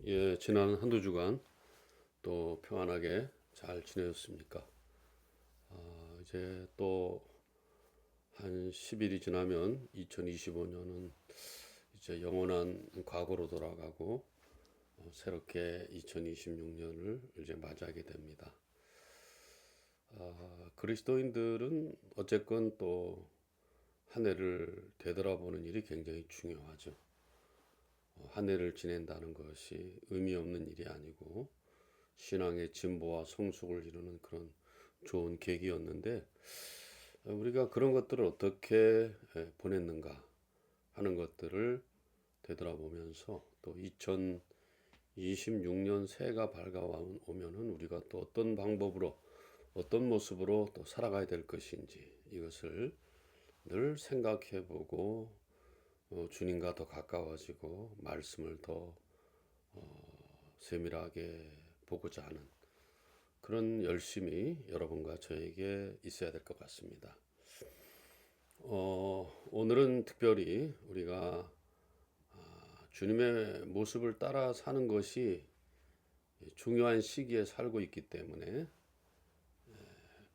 예, 지난 한두 주간 또 평안하게 잘 지내셨습니까? 이제 또 한 10일이 지나면 2025년은 이제 영원한 과거로 돌아가고 새롭게 2026년을 이제 맞이하게 됩니다. 그리스도인들은 어쨌건 또 한 해를 되돌아보는 일이 굉장히 중요하죠. 한 해를 지낸다는 것이 의미 없는 일이 아니고 신앙의 진보와 성숙을 이루는 그런 좋은 계기였는데 우리가 그런 것들을 어떻게 보냈는가 하는 것들을 되돌아보면서 또 2026년 새해가 밝아오면은 우리가 또 어떤 방법으로 어떤 모습으로 또 살아가야 될 것인지 이것을 늘 생각해 보고 주님과 더 가까워지고 말씀을 더 세밀하게 보고자 하는 그런 열심이 여러분과 저에게 있어야 될 것 같습니다. 오늘은 특별히 우리가 주님의 모습을 따라 사는 것이 중요한 시기에 살고 있기 때문에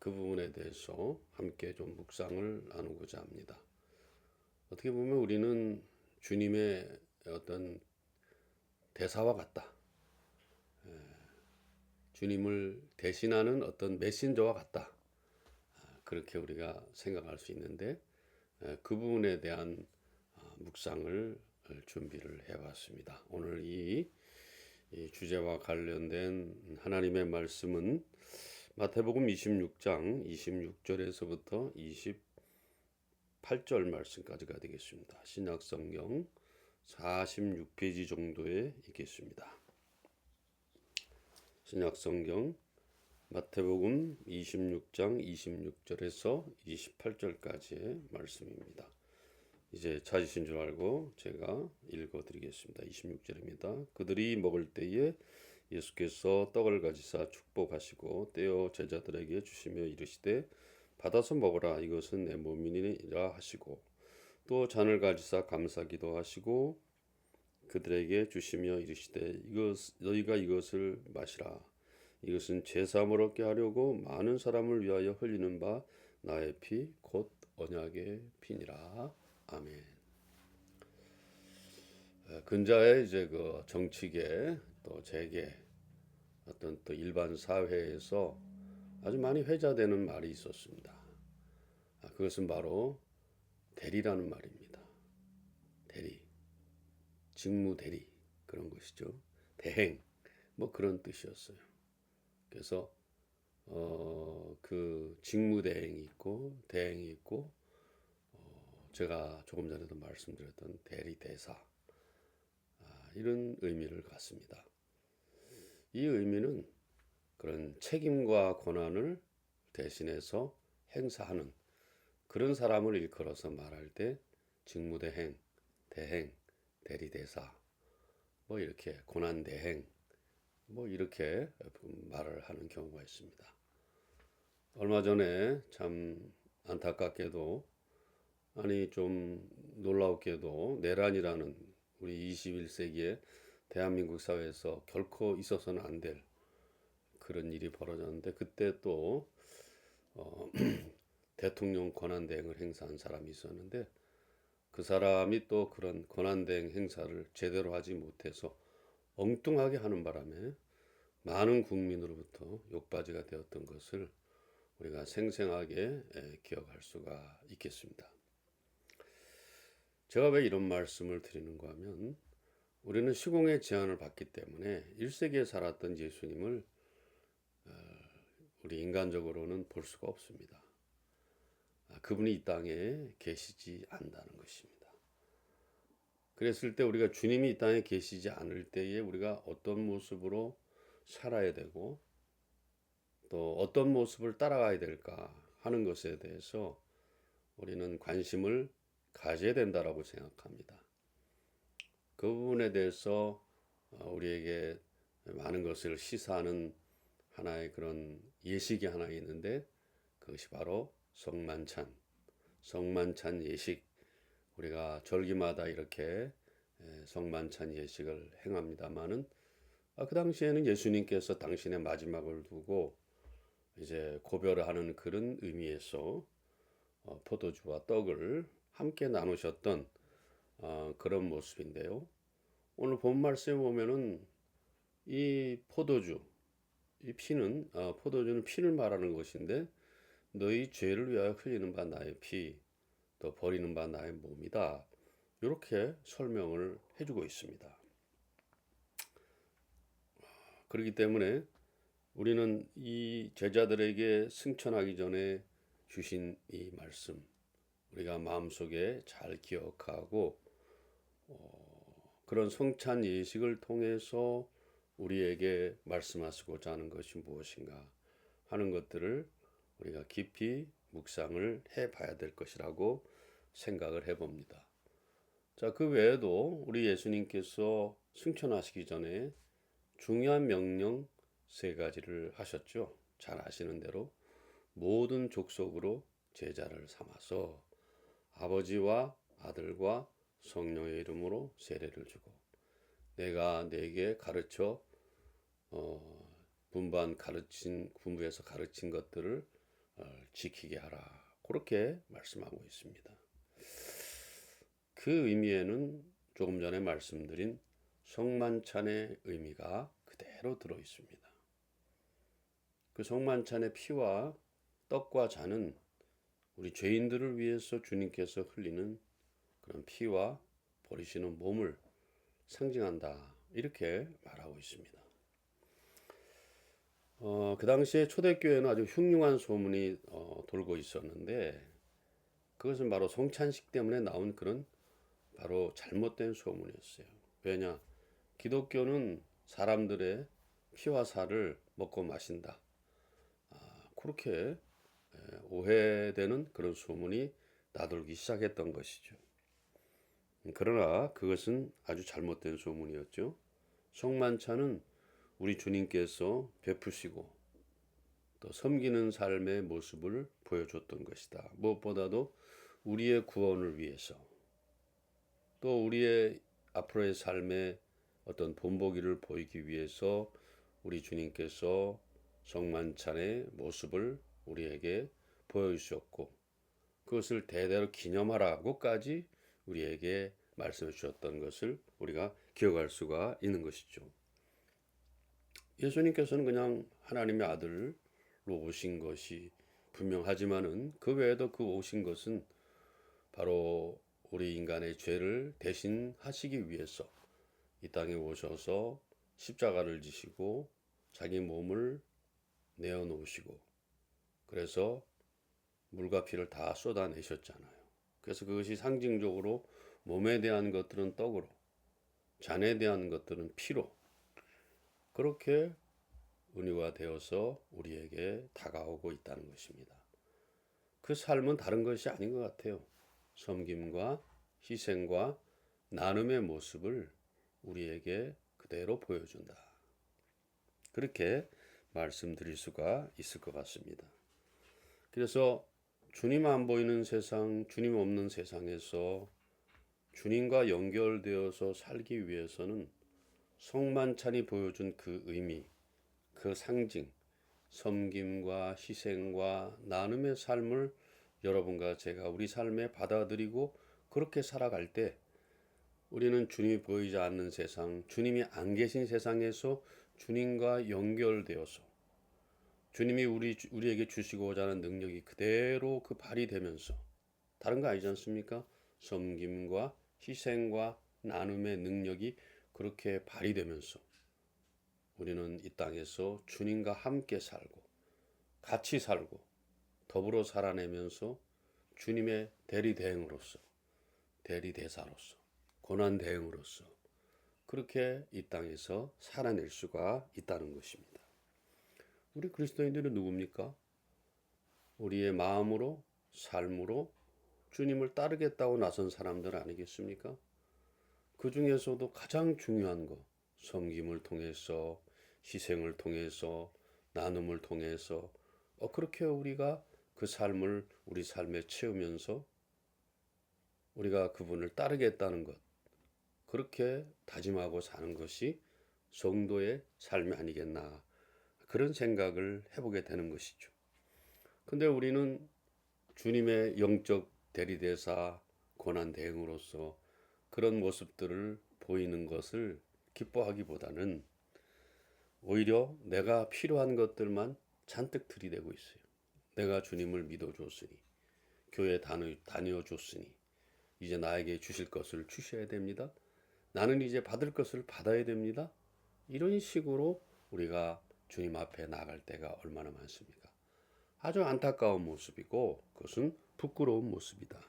그 부분에 대해서 함께 좀 묵상을 나누고자 합니다. 어떻게 보면 우리는 주님의 어떤 대사와 같다. 주님을 대신하는 어떤 메신저와 같다. 그렇게 우리가 생각할 수 있는데 그 부분에 대한 묵상을 준비를 해봤습니다. 오늘 이 주제와 관련된 하나님의 말씀은 마태복음 26장 26절에서부터 28절 말씀까지가 되겠습니다. 신약성경 46페이지 정도에 있겠습니다. 신약성경 마태복음 26장 26절에서 28절까지의 말씀입니다. 이제 찾으신 줄 알고 제가 읽어드리겠습니다. 26절입니다. 그들이 먹을 때에 예수께서 떡을 가지사 축복하시고 떼어 제자들에게 주시며 이르시되 받아서 먹으라 이것은 내 몸이니라 하시고 또 잔을 가지사 감사기도 하시고 그들에게 주시며 이르시되 너희가 이것을 마시라 이것은 제 사함을 얻게 하려고 많은 사람을 위하여 흘리는 바 나의 피 곧 언약의 피니라. 아멘. 근자의 이제 그 정치계 또 재계 어떤 또 일반 사회에서 아주 많이 회자되는 말이 있었습니다. 그것은 바로 대리라는 말입니다. 대리, 직무 대리 그런 것이죠. 대행 뭐 그런 뜻이었어요. 그래서 그 직무 대행이 있고 대행이 있고 제가 조금 전에도 말씀드렸던 대리 대사 이런 의미를 갖습니다. 이 의미는 그런 책임과 권한을 대신해서 행사하는 그런 사람을 일컬어서 말할 때 직무대행, 대행, 대리대사 뭐 이렇게 고난대행 뭐 이렇게 말을 하는 경우가 있습니다. 얼마 전에 참 안타깝게도 아니 좀 놀라웠게도 내란이라는 우리 21세기의 대한민국 사회에서 결코 있어서는 안 될 그런 일이 벌어졌는데 그때 또 대통령 권한대행을 행사한 사람이 있었는데 그 사람이 또 그런 권한대행 행사를 제대로 하지 못해서 엉뚱하게 하는 바람에 많은 국민으로부터 욕받이가 되었던 것을 우리가 생생하게 기억할 수가 있겠습니다. 제가 왜 이런 말씀을 드리는가 하면 우리는 시공의 제한을 받기 때문에 1세기에 살았던 예수님을 우리 인간적으로는 볼 수가 없습니다. 그분이 이 땅에 계시지 않는다는 것입니다. 그랬을 때 우리가 주님이 이 땅에 계시지 않을 때에 우리가 어떤 모습으로 살아야 되고 또 어떤 모습을 따라가야 될까 하는 것에 대해서 우리는 관심을 가져야 된다라고 생각합니다. 그 부분에 대해서 우리에게 많은 것을 시사하는 하나의 그런 예식이 하나 있는데 그것이 바로 성만찬 예식. 우리가 절기마다 이렇게 성만찬 예식을 행합니다마는 그 당시에는 예수님께서 당신의 마지막을 두고 이제 고별을 하는 그런 의미에서 포도주와 떡을 함께 나누셨던 그런 모습인데요. 오늘 본 말씀에 보면은 이 포도주, 이 피는 포도주는 피를 말하는 것인데 너희 죄를 위하여 흘리는 바 나의 피, 또 버리는 바 나의 몸이다. 이렇게 설명을 해주고 있습니다. 그렇기 때문에 우리는 이 제자들에게 승천하기 전에 주신 이 말씀, 우리가 마음속에 잘 기억하고 그런 성찬 예식을 통해서 우리에게 말씀하시고자 하는 것이 무엇인가 하는 것들을 우리가 깊이 묵상을 해봐야 될 것이라고 생각을 해봅니다. 자, 그 외에도 우리 예수님께서 승천하시기 전에 중요한 명령 세 가지를 하셨죠. 잘 아시는 대로 모든 족속으로 제자를 삼아서 아버지와 아들과 성령의 이름으로 세례를 주고 내가 네게 가르쳐 분부에서 가르친 것들을 지키게 하라. 그렇게 말씀하고 있습니다. 그 의미에는 조금 전에 말씀드린 성만찬의 의미가 그대로 들어 있습니다. 그 성만찬의 피와 떡과 잔은 우리 죄인들을 위해서 주님께서 흘리는 그런 피와 버리시는 몸을 상징한다. 이렇게 말하고 있습니다. 그 당시에 초대교회는 아주 흉흉한 소문이 돌고 있었는데 그것은 바로 성찬식 때문에 나온 그런 바로 잘못된 소문이었어요. 왜냐? 기독교는 사람들의 피와 살을 먹고 마신다. 그렇게 오해되는 그런 소문이 나돌기 시작했던 것이죠. 그러나 그것은 아주 잘못된 소문이었죠. 성만찬은 우리 주님께서 베푸시고 또 섬기는 삶의 모습을 보여줬던 것이다. 무엇보다도 우리의 구원을 위해서 또 우리의 앞으로의 삶의 어떤 본보기를 보이기 위해서 우리 주님께서 성만찬의 모습을 우리에게 보여주셨고 그것을 대대로 기념하라고까지 우리에게 말씀해 주셨던 것을 우리가 기억할 수가 있는 것이죠. 예수님께서는 그냥 하나님의 아들로 오신 것이 분명하지만은 그 외에도 그 오신 것은 바로 우리 인간의 죄를 대신하시기 위해서 이 땅에 오셔서 십자가를 지시고 자기 몸을 내어놓으시고 그래서 물과 피를 다 쏟아내셨잖아요. 그래서 그것이 상징적으로 몸에 대한 것들은 떡으로, 잔에 대한 것들은 피로 그렇게 은유가 되어서 우리에게 다가오고 있다는 것입니다. 그 삶은 다른 것이 아닌 것 같아요. 섬김과 희생과 나눔의 모습을 우리에게 그대로 보여준다. 그렇게 말씀드릴 수가 있을 것 같습니다. 그래서 주님 안 보이는 세상, 주님 없는 세상에서 주님과 연결되어서 살기 위해서는 성만찬이 보여준 그 의미, 그 상징, 섬김과 희생과 나눔의 삶을 여러분과 제가 우리 삶에 받아들이고 그렇게 살아갈 때 우리는 주님이 보이지 않는 세상, 주님이 안 계신 세상에서 주님과 연결되어서 주님이 우리에게 주시고자 하는 능력이 그대로 그 발휘되면서 다른 거 아니지 않습니까? 섬김과 희생과 나눔의 능력이 그렇게 발휘되면서 우리는 이 땅에서 주님과 함께 살고 같이 살고 더불어 살아내면서 주님의 대리대행으로서 대리대사로서 고난대행으로서 그렇게 이 땅에서 살아낼 수가 있다는 것입니다. 우리 그리스도인들은 누굽니까? 우리의 마음으로 삶으로 주님을 따르겠다고 나선 사람들 아니겠습니까? 그 중에서도 가장 중요한 것, 섬김을 통해서 희생을 통해서 나눔을 통해서 그렇게 우리가 그 삶을 우리 삶에 채우면서 우리가 그분을 따르겠다는 것 그렇게 다짐하고 사는 것이 성도의 삶이 아니겠나 그런 생각을 해보게 되는 것이죠. 근데 우리는 주님의 영적 대리대사 고난 대행으로서 그런 모습들을 보이는 것을 기뻐하기보다는 오히려 내가 필요한 것들만 잔뜩 들이대고 있어요. 내가 주님을 믿어줬으니, 교회 다녀줬으니, 이제 나에게 주실 것을 주셔야 됩니다. 나는 이제 받을 것을 받아야 됩니다. 이런 식으로 우리가 주님 앞에 나갈 때가 얼마나 많습니까? 아주 안타까운 모습이고 그것은 부끄러운 모습이다.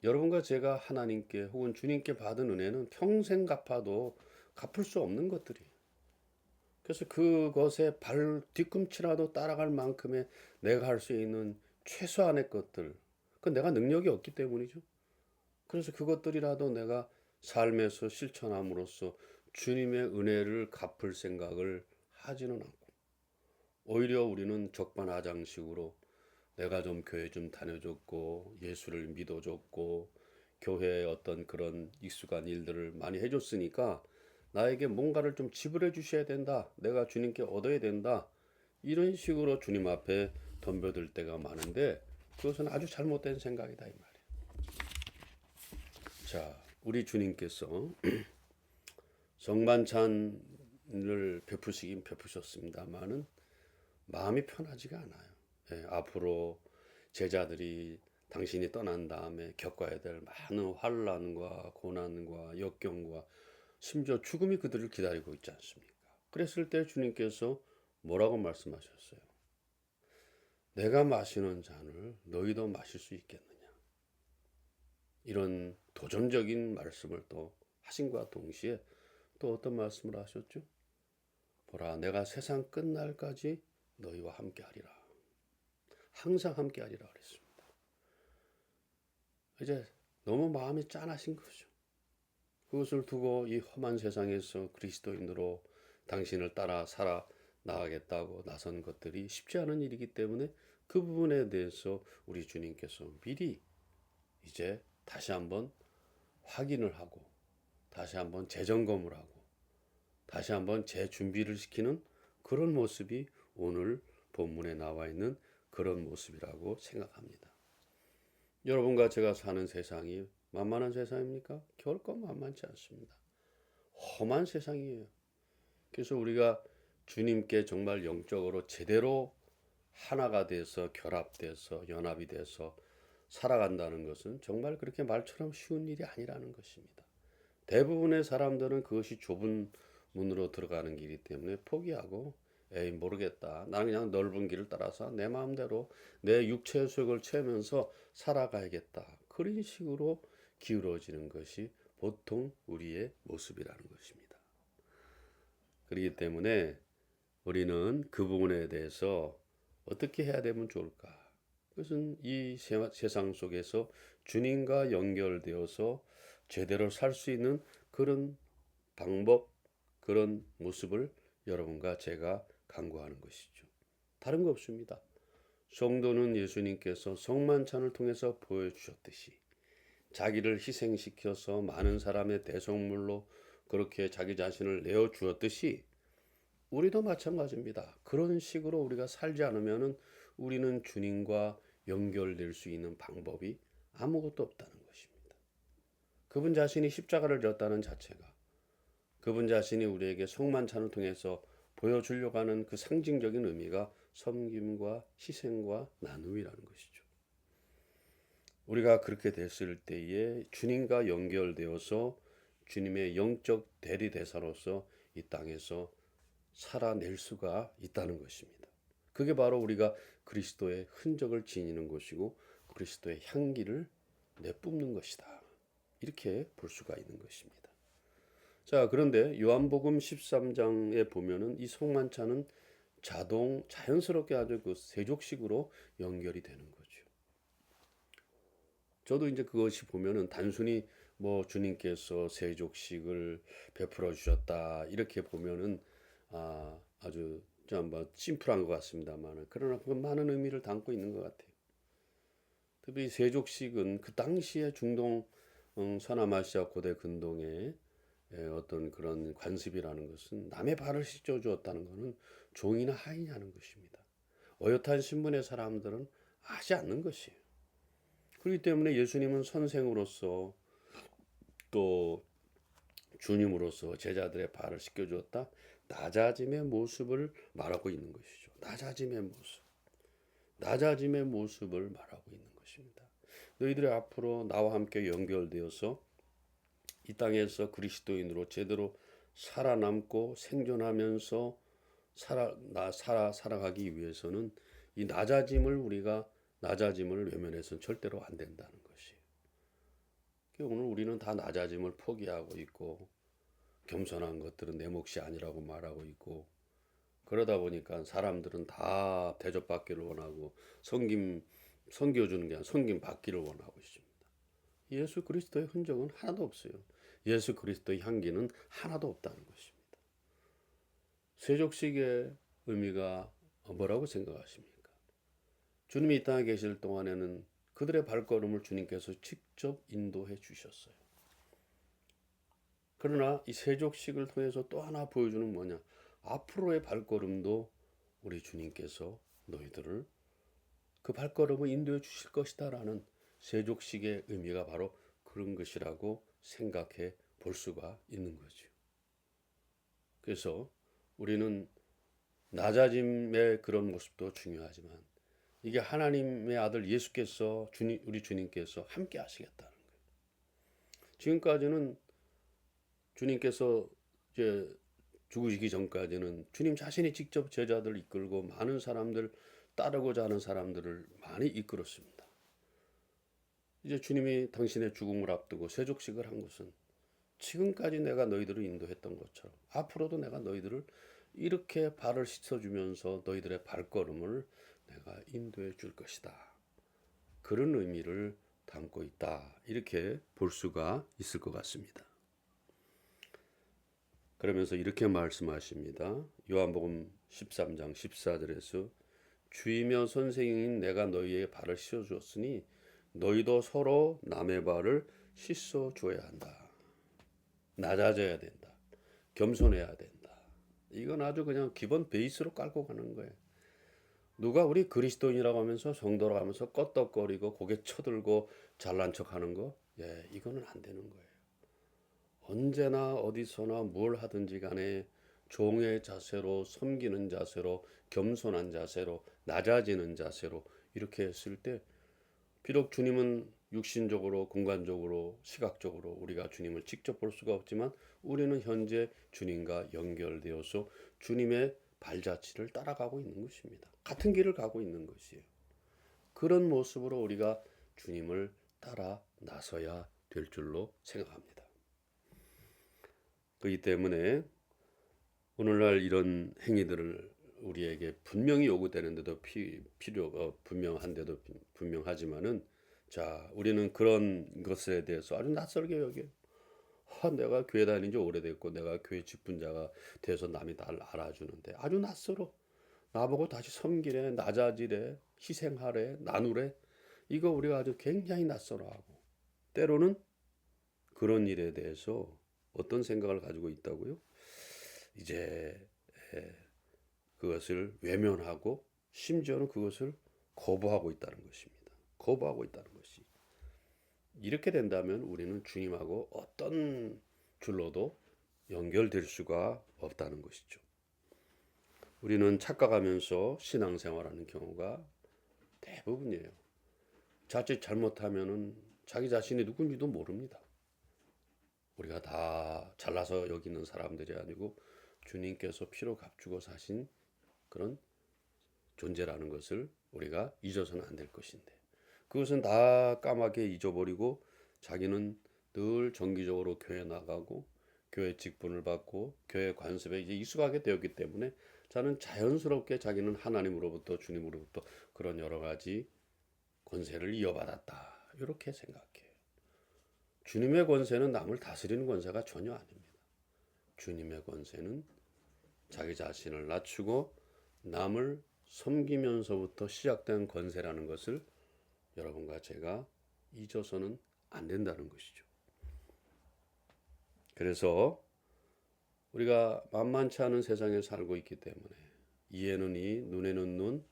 여러분과 제가 하나님께 혹은 주님께 받은 은혜는 평생 갚아도 갚을 수 없는 것들이에요. 그래서 그것에 발 뒤꿈치라도 따라갈 만큼의 내가 할 수 있는 최소한의 것들, 그 내가 능력이 없기 때문이죠. 그래서 그것들이라도 내가 삶에서 실천함으로써 주님의 은혜를 갚을 생각을 하지는 않고 오히려 우리는 적반하장식으로 내가 좀 교회 좀 다녀줬고 예수를 믿어줬고 교회에 어떤 그런 익숙한 일들을 많이 해줬으니까 나에게 뭔가를 좀 지불해 주셔야 된다. 내가 주님께 얻어야 된다. 이런 식으로 주님 앞에 덤벼들 때가 많은데 그것은 아주 잘못된 생각이다 이 말이에요. 자, 우리 주님께서 성만찬을 베푸시긴 베푸셨습니다만은 마음이 편하지가 않아요. 예, 앞으로 제자들이 당신이 떠난 다음에 겪어야 될 많은 환난과 고난과 역경과 심지어 죽음이 그들을 기다리고 있지 않습니까? 그랬을 때 주님께서 뭐라고 말씀하셨어요? 내가 마시는 잔을 너희도 마실 수 있겠느냐? 이런 도전적인 말씀을 또 하신과 동시에 또 어떤 말씀을 하셨죠? 보라, 내가 세상 끝날까지 너희와 함께하리라. 항상 함께하리라 그랬습니다. 이제 너무 마음이 짠하신 거죠. 그것을 두고 이 험한 세상에서 그리스도인으로 당신을 따라 살아 나가겠다고 나선 것들이 쉽지 않은 일이기 때문에 그 부분에 대해서 우리 주님께서 미리 이제 다시 한번 확인을 하고 다시 한번 재점검을 하고 다시 한번 재준비를 시키는 그런 모습이 오늘 본문에 나와 있는 그런 모습이라고 생각합니다. 여러분과 제가 사는 세상이 만만한 세상입니까? 결코 만만치 않습니다. 험한 세상이에요. 그래서 우리가 주님께 정말 영적으로 제대로 하나가 돼서 결합돼서 연합이 돼서 살아간다는 것은 정말 그렇게 말처럼 쉬운 일이 아니라는 것입니다. 대부분의 사람들은 그것이 좁은 문으로 들어가는 길이기 때문에 포기하고 에이 모르겠다. 나는 그냥 넓은 길을 따라서 내 마음대로 내 육체의 속을 채우면서 살아가야겠다. 그런 식으로 기울어지는 것이 보통 우리의 모습이라는 것입니다. 그렇기 때문에 우리는 그 부분에 대해서 어떻게 해야 되면 좋을까? 그것은 이 세상 속에서 주님과 연결되어서 제대로 살 수 있는 그런 방법, 그런 모습을 여러분과 제가 강구하는 것이죠. 다른 거 없습니다. 성도는 예수님께서 성만찬을 통해서 보여주셨듯이 자기를 희생시켜서 많은 사람의 대속물로 그렇게 자기 자신을 내어주었듯이 우리도 마찬가지입니다. 그런 식으로 우리가 살지 않으면 우리는 주님과 연결될 수 있는 방법이 아무것도 없다는 것입니다. 그분 자신이 십자가를 졌다는 자체가 그분 자신이 우리에게 성만찬을 통해서 보여주려고 하는 그 상징적인 의미가 섬김과 희생과 나눔이라는 것이죠. 우리가 그렇게 됐을 때에 주님과 연결되어서 주님의 영적 대리대사로서 이 땅에서 살아낼 수가 있다는 것입니다. 그게 바로 우리가 그리스도의 흔적을 지니는 것이고 그리스도의 향기를 내뿜는 것이다. 이렇게 볼 수가 있는 것입니다. 자, 그런데 요한복음 13장에 보면은 이 성만찬은 자연스럽게 아주 그 세족식으로 연결이 되는 거죠. 저도 이제 그것이 보면은 단순히 뭐 주님께서 세족식을 베풀어 주셨다 이렇게 보면은 아주 좀 뭐 심플한 것 같습니다만 그러나 그 많은 의미를 담고 있는 것 같아요. 특히 이 세족식은 그 당시에 중동 서남아시아 고대 근동에 어떤 그런 관습이라는 것은 남의 발을 씻겨 주었다는 것은 종이나 하이냐는 것입니다. 어엿한 신분의 사람들은 하지 않는 것이에요. 그렇기 때문에 예수님은 선생으로서 또 주님으로서 제자들의 발을 씻겨 주었다. 낮아짐의 모습을 말하고 있는 것이죠. 낮아짐의 모습. 낮아짐의 모습을 말하고 있는 것입니다. 너희들이 앞으로 나와 함께 연결되어서 이 땅에서 그리스도인으로 제대로 살아남고 생존하면서 살아가기 위해서는 이 낮아짐을 외면해서는 절대로 안 된다는 것이에요. 오늘 우리는 다 낮아짐을 포기하고 있고 겸손한 것들은 내 몫이 아니라고 말하고 있고 그러다 보니까 사람들은 다 대접받기를 원하고 섬겨주는 게 아니라 섬김받기를 원하고 있습니다. 예수 그리스도의 흔적은 하나도 없어요. 예수 그리스도의 향기는 하나도 없다는 것입니다. 세족식의 의미가 뭐라고 생각하십니까? 주님이 이 땅에 계실 동안에는 그들의 발걸음을 주님께서 직접 인도해 주셨어요. 그러나 이 세족식을 통해서 또 하나 보여주는 뭐냐? 앞으로의 발걸음도 우리 주님께서 너희들을 그 발걸음을 인도해 주실 것이다라는 세족식의 의미가 바로 그런 것이라고 생각해 볼 수가 있는 거죠. 그래서 우리는 낮아짐의 그런 모습도 중요하지만 이게 하나님의 아들 예수께서 우리 주님께서 함께 하시겠다는 거예요. 지금까지는 주님께서 이제 죽으시기 전까지는 주님 자신이 직접 제자들을 이끌고 많은 사람들 따르고자 하는 사람들을 많이 이끌었습니다. 이제 주님이 당신의 죽음을 앞두고 세족식을 한 것은 지금까지 내가 너희들을 인도했던 것처럼 앞으로도 내가 너희들을 이렇게 발을 씻어주면서 너희들의 발걸음을 내가 인도해 줄 것이다. 그런 의미를 담고 있다. 이렇게 볼 수가 있을 것 같습니다. 그러면서 이렇게 말씀하십니다. 요한복음 13장 14절에서 주이며 선생인 내가 너희의 발을 씻어 주었으니 너희도 서로 남의 발을 씻어 줘야 한다. 낮아져야 된다. 겸손해야 된다. 이건 아주 그냥 기본 베이스로 깔고 가는 거예요. 누가 우리 그리스도인이라고 하면서 성도라고 하면서 껐덕거리고 고개 쳐들고 잘난 척하는 거, 이거는 안 되는 거예요. 언제나 어디서나 뭘 하든지 간에 종의 자세로 섬기는 자세로 겸손한 자세로 낮아지는 자세로 이렇게 했을 때 비록 주님은 육신적으로 공간적으로 시각적으로 우리가 주님을 직접 볼 수가 없지만 우리는 현재 주님과 연결되어서 주님의 발자취를 따라가고 있는 것입니다. 같은 길을 가고 있는 것이에요. 그런 모습으로 우리가 주님을 따라 나서야 될 줄로 생각합니다. 그렇기 때문에 오늘날 이런 행위들을 우리에게 분명히 요구되는데도 분명한데도 분명하지만은 자 우리는 그런 것에 대해서 아주 낯설게 여겨요. 내가 교회 다닌 지 오래됐고 내가 교회 직분자가 돼서 남이 날 알아주는데 아주 낯설어. 나보고 다시 섬기래, 낮아지래, 희생하래, 나누래. 이거 우리가 아주 굉장히 낯설어하고 때로는 그런 일에 대해서 어떤 생각을 가지고 있다고요? 이제 그것을 외면하고 심지어는 그것을 거부하고 있다는 것입니다. 거부하고 있다는 것이. 이렇게 된다면 우리는 주님하고 어떤 줄로도 연결될 수가 없다는 것이죠. 우리는 착각하면서 신앙생활하는 경우가 대부분이에요. 자칫 잘못하면은 자기 자신이 누군지도 모릅니다. 우리가 다 잘나서 여기는 사람들이 아니고 주님께서 피로 값주고 사신 그런 존재라는 것을 우리가 잊어서는 안 될 것인데 그것은 다 까맣게 잊어버리고 자기는 늘 정기적으로 교회 나가고 교회 직분을 받고 교회 관습에 이제 익숙하게 되었기 때문에 저는 자연스럽게 자기는 하나님으로부터 주님으로부터 그런 여러 가지 권세를 이어받았다 이렇게 생각해요. 주님의 권세는 남을 다스리는 권세가 전혀 아닙니다. 주님의 권세는 자기 자신을 낮추고 남을 섬기면서부터 시작된 권세라는 것을 여러분과 제가 잊어서는 안 된다는 것이죠. 그래서 우리가 만만치 않은 세상에 살고 있기 때문에 이에는 이, 눈에는 눈,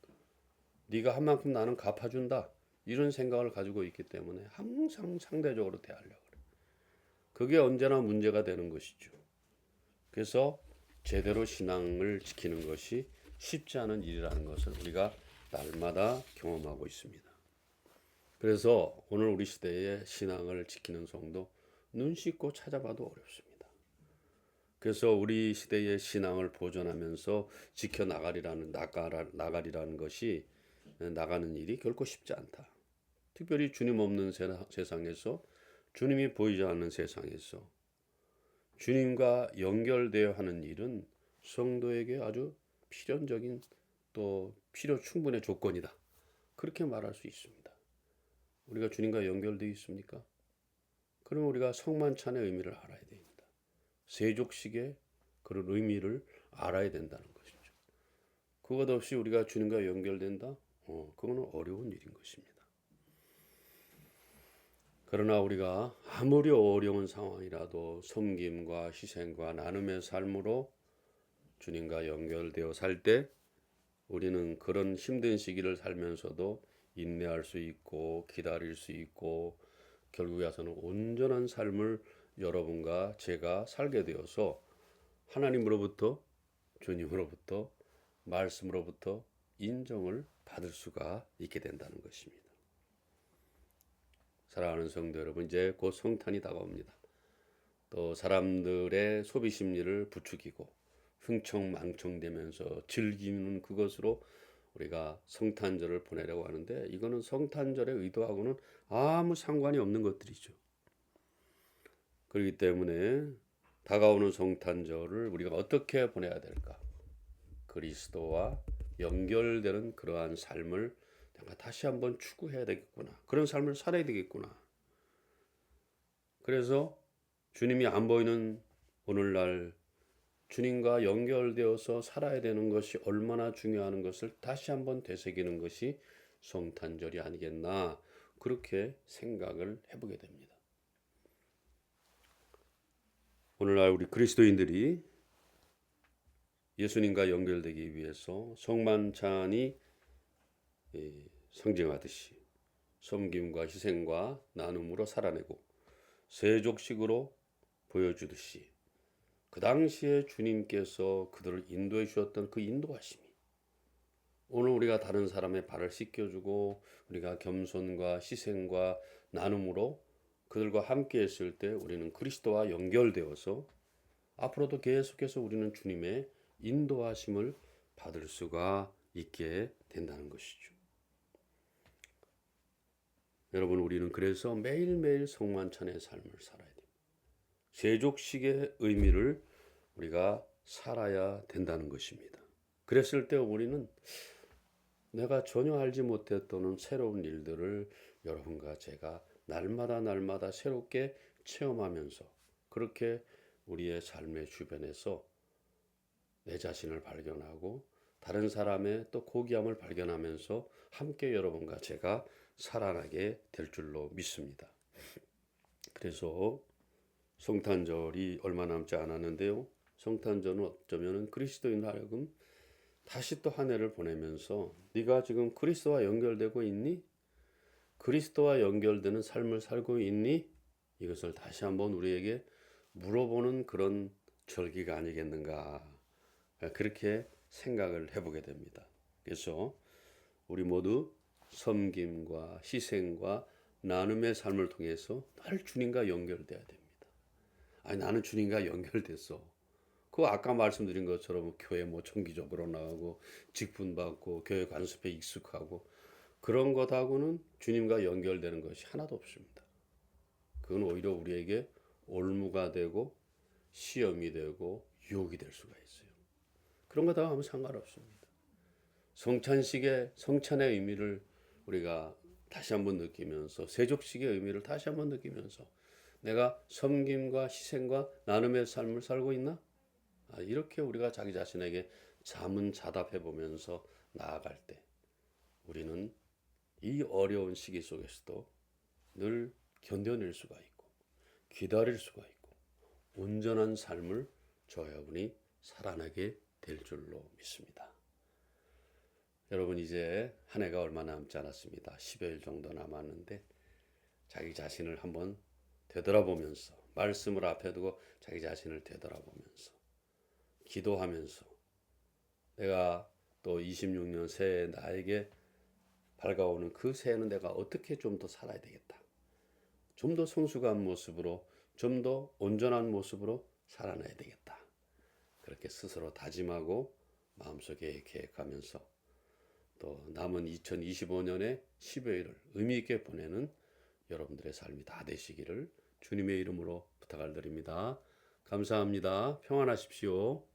네가 한 만큼 나는 갚아준다. 이런 생각을 가지고 있기 때문에 항상 상대적으로 대하려고 그래. 그게 언제나 문제가 되는 것이죠. 그래서 제대로 신앙을 지키는 것이 쉽지 않은 일이라는 것을 우리가 날마다 경험하고 있습니다. 그래서 오늘 우리 시대의 신앙을 지키는 성도 눈 씻고 찾아봐도 어렵습니다. 그래서 우리 시대의 신앙을 보존하면서 지켜나가리라는 나가리라는 것이 나가는 일이 결코 쉽지 않다. 특별히 주님 없는 세상에서, 주님이 보이지 않는 세상에서 주님과 연결되어 하는 일은 성도에게 아주 필연적인 또 필요 충분의 조건이다. 그렇게 말할 수 있습니다. 우리가 주님과 연결되어 있습니까? 그러면 우리가 성만찬의 의미를 알아야 됩니다. 세족식의 그런 의미를 알아야 된다는 것이죠. 그것 없이 우리가 주님과 연결된다? 그거는 어려운 일인 것입니다. 그러나 우리가 아무리 어려운 상황이라도 섬김과 희생과 나눔의 삶으로 주님과 연결되어 살 때 우리는 그런 힘든 시기를 살면서도 인내할 수 있고 기다릴 수 있고 결국에 와서는 온전한 삶을 여러분과 제가 살게 되어서 하나님으로부터, 주님으로부터, 말씀으로부터 인정을 받을 수가 있게 된다는 것입니다. 사랑하는 성도 여러분, 이제 곧 성탄이 다가옵니다. 또 사람들의 소비 심리를 부추기고 흥청망청되면서 즐기는 그것으로 우리가 성탄절을 보내려고 하는데, 이거는 성탄절의 의도하고는 아무 상관이 없는 것들이죠. 그렇기 때문에 다가오는 성탄절을 우리가 어떻게 보내야 될까? 그리스도와 연결되는 그러한 삶을 내가 다시 한번 추구해야 되겠구나. 그런 삶을 살아야 되겠구나. 그래서 주님이 안 보이는 오늘날 주님과 연결되어서 살아야 되는 것이 얼마나 중요한 것을 다시 한번 되새기는 것이 성탄절이 아니겠나, 그렇게 생각을 해보게 됩니다. 오늘날 우리 그리스도인들이 예수님과 연결되기 위해서 성만찬이 상징하듯이 섬김과 희생과 나눔으로 살아내고 세족식으로 보여주듯이 그 당시에 주님께서 그들을 인도해 주셨던 그 인도하심이 오늘 우리가 다른 사람의 발을 씻겨주고 우리가 겸손과 희생과 나눔으로 그들과 함께 했을 때 우리는 그리스도와 연결되어서 앞으로도 계속해서 우리는 주님의 인도하심을 받을 수가 있게 된다는 것이죠. 여러분, 우리는 그래서 매일매일 성만찬의 삶을 살아야 됩니다. 세족식의 의미를 우리가 살아야 된다는 것입니다. 그랬을 때 우리는 내가 전혀 알지 못했던 새로운 일들을 여러분과 제가 날마다 새롭게 체험하면서 그렇게 우리의 삶의 주변에서 내 자신을 발견하고 다른 사람의 또 고귀함을 발견하면서 함께 여러분과 제가 살아나게 될 줄로 믿습니다. 그래서 성탄절이 얼마 남지 않았는데요. 성탄절은 어쩌면 그리스도인 하여금 다시 또 한 해를 보내면서 네가 지금 그리스도와 연결되고 있니? 그리스도와 연결되는 삶을 살고 있니? 이것을 다시 한번 우리에게 물어보는 그런 절기가 아니겠는가, 그렇게 생각을 해보게 됩니다. 그래서 우리 모두 섬김과 희생과 나눔의 삶을 통해서 늘 주님과 연결돼야 됩니다. 아니, 나는 주님과 연결됐어. 그 아까 말씀드린 것처럼 교회 뭐 정기적으로 나가고 직분 받고 교회 관습에 익숙하고 그런 것하고는 주님과 연결되는 것이 하나도 없습니다. 그건 오히려 우리에게 올무가 되고 시험이 되고 유혹이 될 수가 있어요. 그런 거다 하면 상관없습니다. 성찬의 의미를 우리가 다시 한번 느끼면서 세족식의 의미를 다시 한번 느끼면서 내가 섬김과 희생과 나눔의 삶을 살고 있나? 이렇게 우리가 자기 자신에게 자문자답해 보면서 나아갈 때 우리는 이 어려운 시기 속에서도 늘 견뎌낼 수가 있고 기다릴 수가 있고 온전한 삶을 저와 여러분이 살아나게 될 줄로 믿습니다. 여러분 이제 한 해가 얼마 남지 않았습니다. 10여일 정도 남았는데 자기 자신을 한번 되돌아보면서 말씀을 앞에 두고 자기 자신을 되돌아보면서 기도하면서 내가 또 26년 새해 나에게 밝아오는 그 새해는 내가 어떻게 좀 더 살아야 되겠다. 좀 더 성숙한 모습으로 좀 더 온전한 모습으로 살아내야 되겠다. 그렇게 스스로 다짐하고 마음속에 계획하면서 또 남은 2025년의 12일을 의미 있게 보내는 여러분들의 삶이 다 되시기를 주님의 이름으로 부탁을 드립니다. 감사합니다. 평안하십시오.